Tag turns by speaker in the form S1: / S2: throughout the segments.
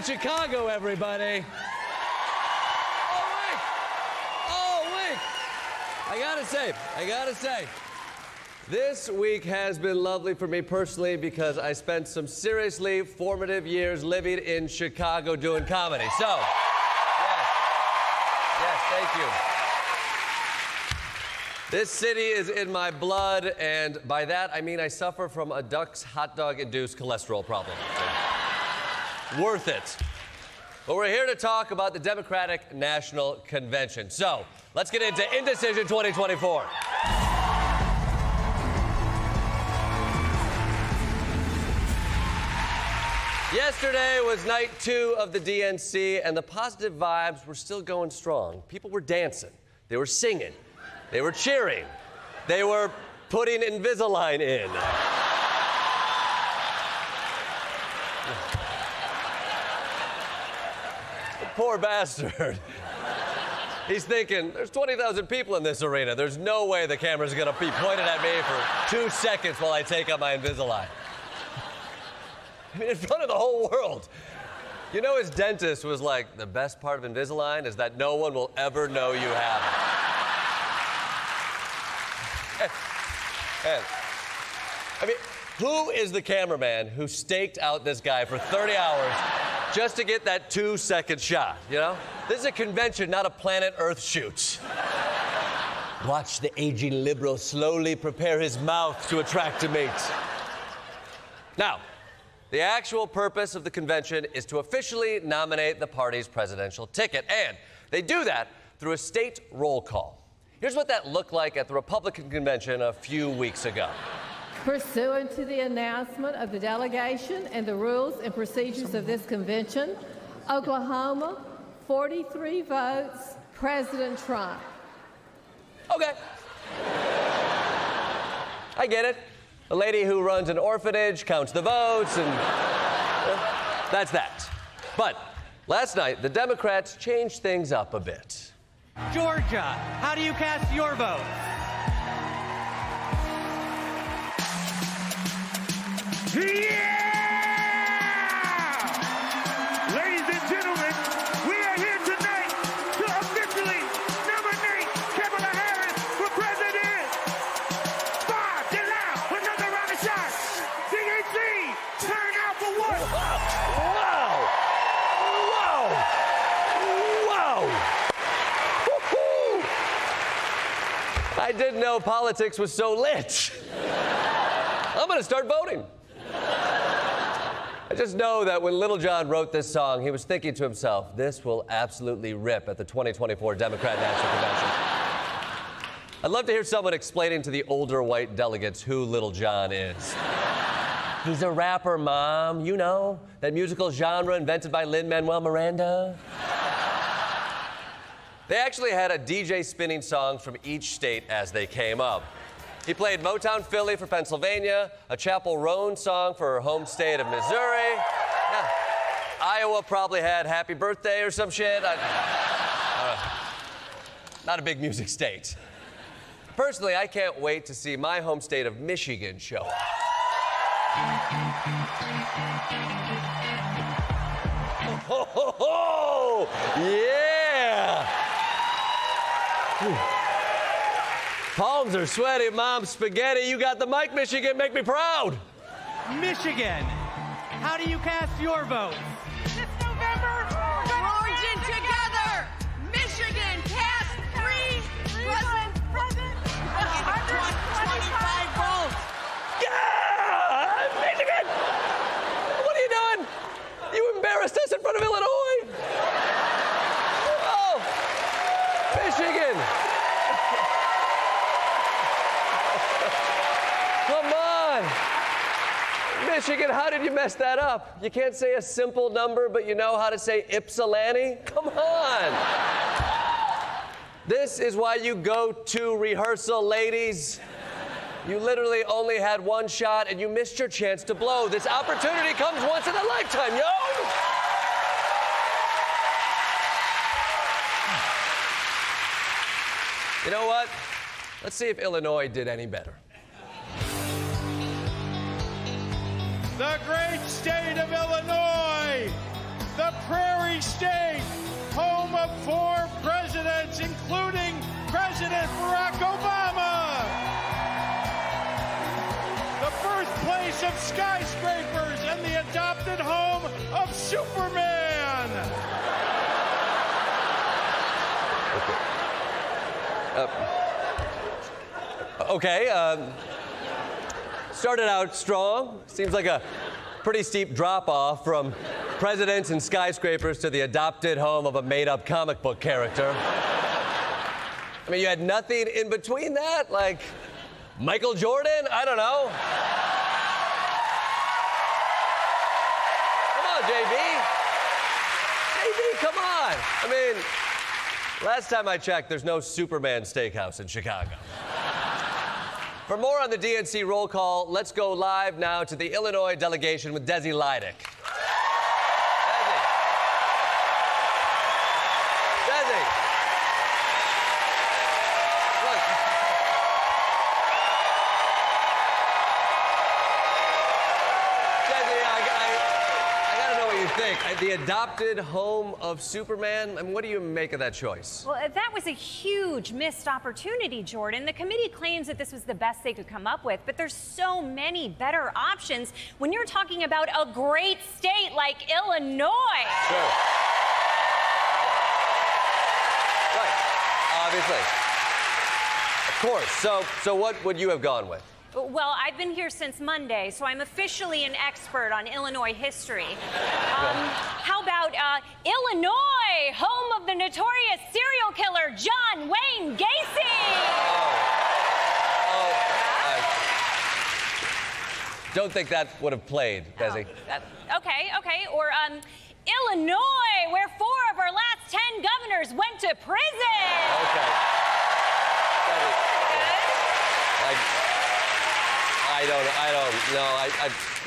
S1: in Chicago, everybody. All week. I gotta say, this week has been lovely for me personally because I spent some seriously formative years living in Chicago doing comedy. So, yes, thank you. This city is in my blood, and by that I mean I suffer from a Duck's hot dog-induced cholesterol problem. Worth it. But we're here to talk about the Democratic National Convention. So, let's get into Indecision 2024. Yesterday was night 2 of the DNC, and the positive vibes were still going strong. People were dancing. They were singing. They were cheering. They were putting Invisalign in. The poor bastard. He's thinking, there's 20,000 people in this arena. There's no way the camera's gonna be pointed at me for 2 seconds while I take out my Invisalign. I mean, in front of the whole world. You know, his dentist was like, the best part of Invisalign is that no one will ever know you have it. And, I mean, who is the cameraman who staked out this guy for 30 hours just to get that 2-second shot, you know? This is a convention, not a planet Earth shoot. Watch the aging liberal slowly prepare his mouth to attract a mate. Now, the actual purpose of the convention is to officially nominate the party's presidential ticket, and they do that through a state roll call. Here's what that looked like at the Republican convention a few weeks ago.
S2: Pursuant to the announcement of the delegation and the rules and procedures of this convention, Oklahoma, 43 votes, President Trump.
S1: Okay. I get it. A lady who runs an orphanage counts the votes, and that's that. But last night, the Democrats changed things up a bit.
S3: Georgia, how do you cast your vote?
S4: Yeah! Ladies and gentlemen, we are here tonight to officially nominate Kamala Harris for president. Bob, get loud, another round of shots. DNC, turn out for what?
S1: Wow! Woo-hoo! I didn't know politics was so lit. I'm gonna start voting. I just know that when Lil Jon wrote this song, he was thinking to himself, this will absolutely rip at the 2024 Democrat National Convention. I'd love to hear someone explaining to the older white delegates who Lil Jon is. He's a rapper, Mom. You know, that musical genre invented by Lin-Manuel Miranda. They actually had a DJ spinning songs from each state as they came up. He played Motown Philly for Pennsylvania, a Chapel Roan song for her home state of Missouri. Yeah. Iowa probably had Happy Birthday or some shit. Not a big music state. Personally, I can't wait to see my home state of Michigan show up. Ho, ho, ho! Yeah! Whew. Palms are sweaty, Mom. Spaghetti. You got the mic, Michigan. Make me proud.
S3: Michigan, how do you cast your vote?
S5: This November, we're marching together. Michigan cast 3 presidents. 125 votes.
S1: Yeah! Michigan! What are you doing? You embarrassed us in front of Illinois. Oh! Michigan! Come on! Michigan, how did you mess that up? You can't say a simple number, but you know how to say Ypsilanti? Come on! This is why you go to rehearsal, ladies. You literally only had one shot and you missed your chance to blow. This opportunity comes once in a lifetime, yo! You know what? Let's see if Illinois did any better.
S4: The great state of Illinois, the
S6: Prairie State, home of 4 presidents, including President Barack Obama. The birthplace of skyscrapers and the adopted home of Superman.
S1: Started out strong. Seems like a pretty steep drop-off from presidents and skyscrapers to the adopted home of a made-up comic book character. I mean, you had nothing in between that? Like Michael Jordan? I don't know. Come on, JB. JB, come on. I mean, last time I checked, there's no Superman Steakhouse in Chicago. For more on the DNC roll call, let's go live now to the Illinois delegation with Desi Lydic. Desi. Look. Desi, I gotta know what you think. The adopted home of Superman, I mean, what do you make of that choice?
S7: Well, that was a huge missed opportunity, Jordan. The committee claims that this was the best they could come up with, but there's so many better options when you're talking about a great state like Illinois.
S1: Sure. Right, obviously. Of course. So what would you have gone with?
S7: Well, I've been here since Monday, so I'm officially an expert on Illinois history. How about Illinois, home of the notorious serial killer John Wayne Gacy?
S1: Don't think that would have played, Desi.
S7: Okay. Or Illinois, where 4 of our last 10 governors went to prison.
S1: Okay.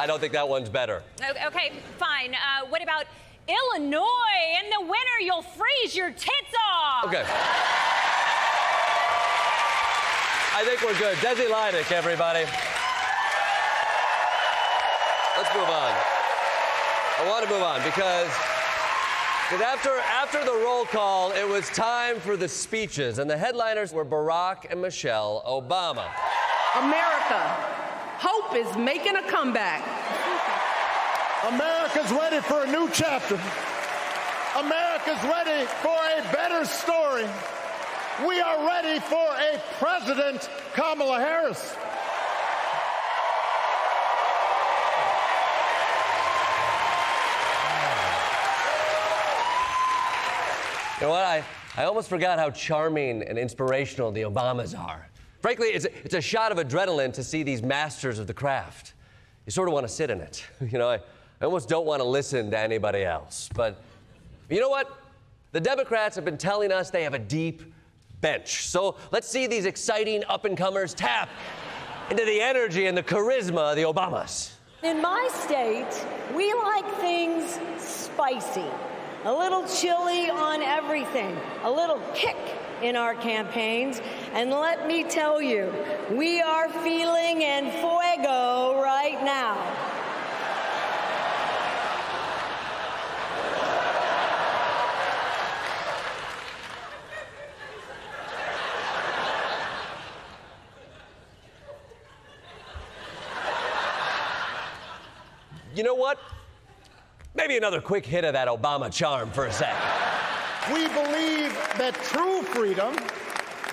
S1: I don't think that one's better.
S7: Okay, fine. What about Illinois? In the winter, you'll freeze your tits off.
S1: Okay. I think we're good. Desi Lydic, everybody. Let's move on. I want to move on because after the roll call, it was time for the speeches, and the headliners were Barack and Michelle Obama.
S8: America, hope is making a comeback.
S6: America's ready for a new chapter. America's ready for a better story. We are ready for a President Kamala Harris.
S1: You know what? I almost forgot how charming and inspirational the Obamas are. Frankly, it's a shot of adrenaline to see these masters of the craft. You sort of want to sit in it. You know, I almost don't want to listen to anybody else. But you know what? The Democrats have been telling us they have a deep bench. So let's see these exciting up-and-comers tap into the energy and the charisma of the Obamas.
S9: In my state, we like things spicy. A little chili on everything, a little kick in our campaigns. And let me tell you, we are feeling en fuego right now.
S1: You know what? Maybe another quick hit of that Obama charm for a sec.
S6: We believe that true freedom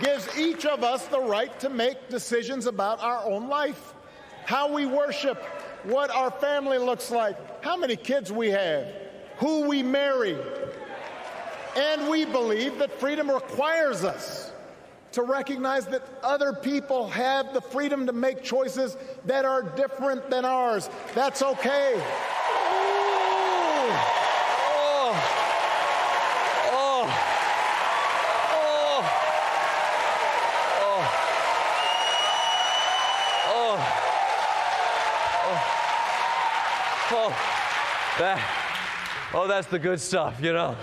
S6: gives each of us the right to make decisions about our own life, how we worship, what our family looks like, how many kids we have, who we marry. And we believe that freedom requires us to recognize that other people have the freedom to make choices that are different than ours. That's okay.
S1: That's the good stuff, you know.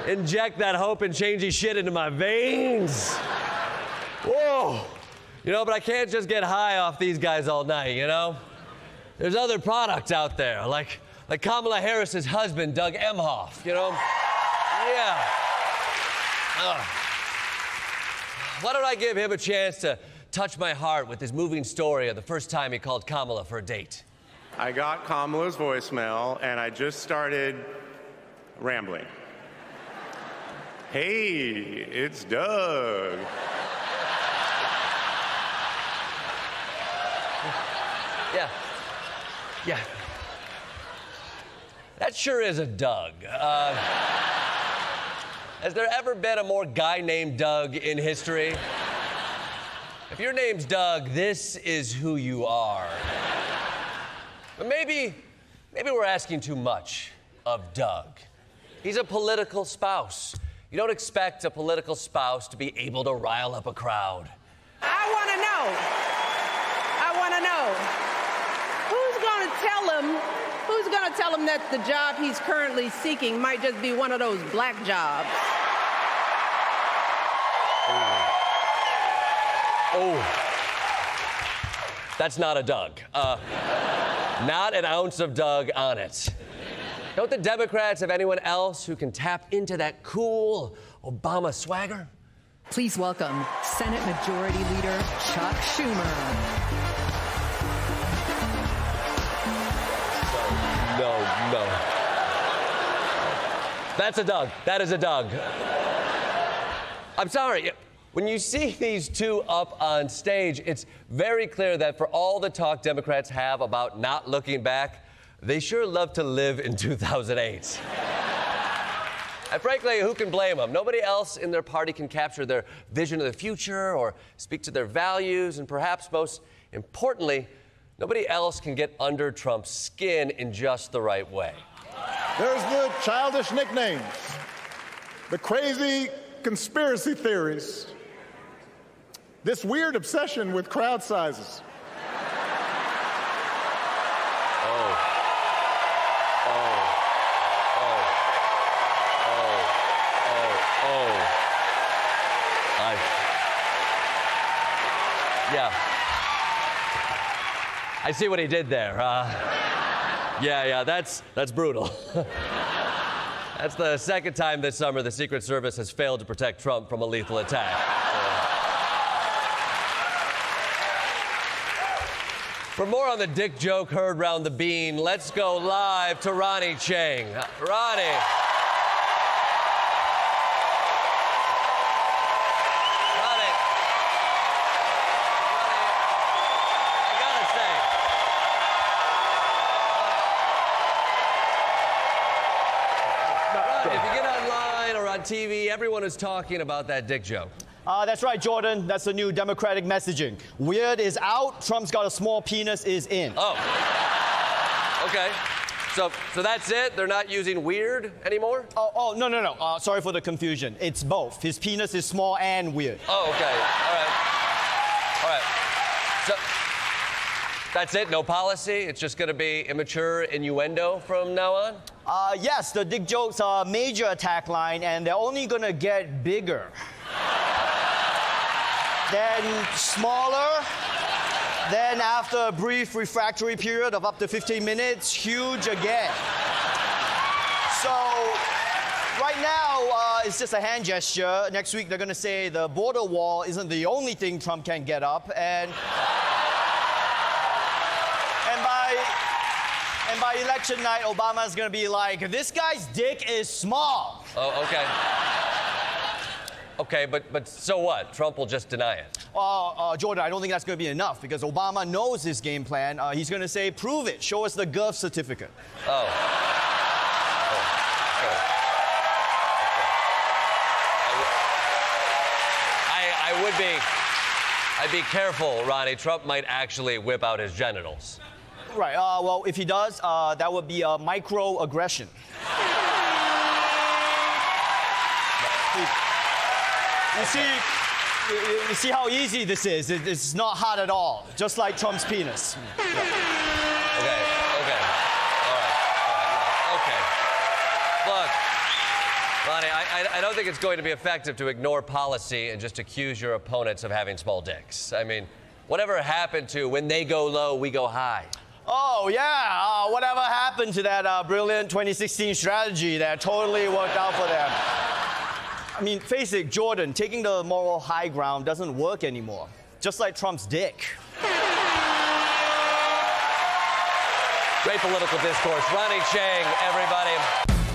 S1: Inject that hope and changey shit into my veins. Whoa. You know, but I can't just get high off these guys all night, you know? There's other products out there, like like Kamala Harris's husband, Doug Emhoff, you know? Yeah. Why don't I give him a chance to touch my heart with his moving story of the first time he called Kamala for a date?
S10: I got Kamala's voicemail, and I just started rambling. Hey, it's Doug.
S1: Yeah. Yeah. That sure is a Doug. Has there ever been a more guy named Doug in history? If your name's Doug, this is who you are. But maybe we're asking too much of Doug. He's a political spouse. You don't expect a political spouse to be able to rile up a crowd.
S8: I want to know who's going to tell him that the job he's currently seeking might just be one of those black jobs.
S1: Oh, that's not a Doug. Not an ounce of Doug on it. Don't the Democrats have anyone else who can tap into that cool Obama swagger?
S11: Please welcome Senate Majority Leader Chuck Schumer.
S1: No. That's a Doug. That is a Doug. I'm sorry. When you see these two up on stage, it's very clear that for all the talk Democrats have about not looking back, they sure love to live in 2008. And frankly, who can blame them? Nobody else in their party can capture their vision of the future or speak to their values, and perhaps most importantly, nobody else can get under Trump's skin in just the right way.
S6: There's the childish nicknames, the crazy conspiracy theories, this weird obsession with crowd sizes.
S1: Yeah. I see what he did there. Yeah, that's brutal. That's the second time this summer the Secret Service has failed to protect Trump from a lethal attack. For more on the dick joke heard round the bean, let's go live to Ronny Chieng. Ronny. TV, everyone is talking about that dick joke.
S12: That's right, Jordan. That's the new Democratic messaging. Weird is out. Trump's got a small penis is in.
S1: Oh. Okay. So that's it? They're not using weird anymore?
S12: No. Sorry for the confusion. It's both. His penis is small and weird.
S1: Oh, okay. All right. So that's it? No policy? It's just going to be immature innuendo from now on?
S12: Yes, the dick jokes are a major attack line, and they're only gonna get bigger. Then smaller. Then after a brief refractory period of up to 15 minutes, huge again. So right now, it's just a hand gesture. Next week, they're gonna say the border wall isn't the only thing Trump can get up, and by election night, Obama's gonna be like, this guy's dick is small.
S1: Oh, okay. Okay, but so what? Trump will just deny it.
S12: Jordan, I don't think that's gonna be enough because Obama knows his game plan. He's gonna say, prove it. Show us the girth certificate.
S1: Oh. I'd be careful, Ronny. Trump might actually whip out his genitals.
S12: Right. Well, if he does, that would be a microaggression. You see how easy this is. It's not hot at all, just like Trump's penis. Yeah.
S1: Okay. All right. Okay. Look, Ronny, I don't think it's going to be effective to ignore policy and just accuse your opponents of having small dicks. I mean, whatever happened to when they go low, we go high?
S12: Oh, yeah, whatever happened to that brilliant 2016 strategy that totally worked out for them? I mean, face it, Jordan, taking the moral high ground doesn't work anymore. Just like Trump's dick.
S1: Great political discourse. Ronny Chieng, everybody.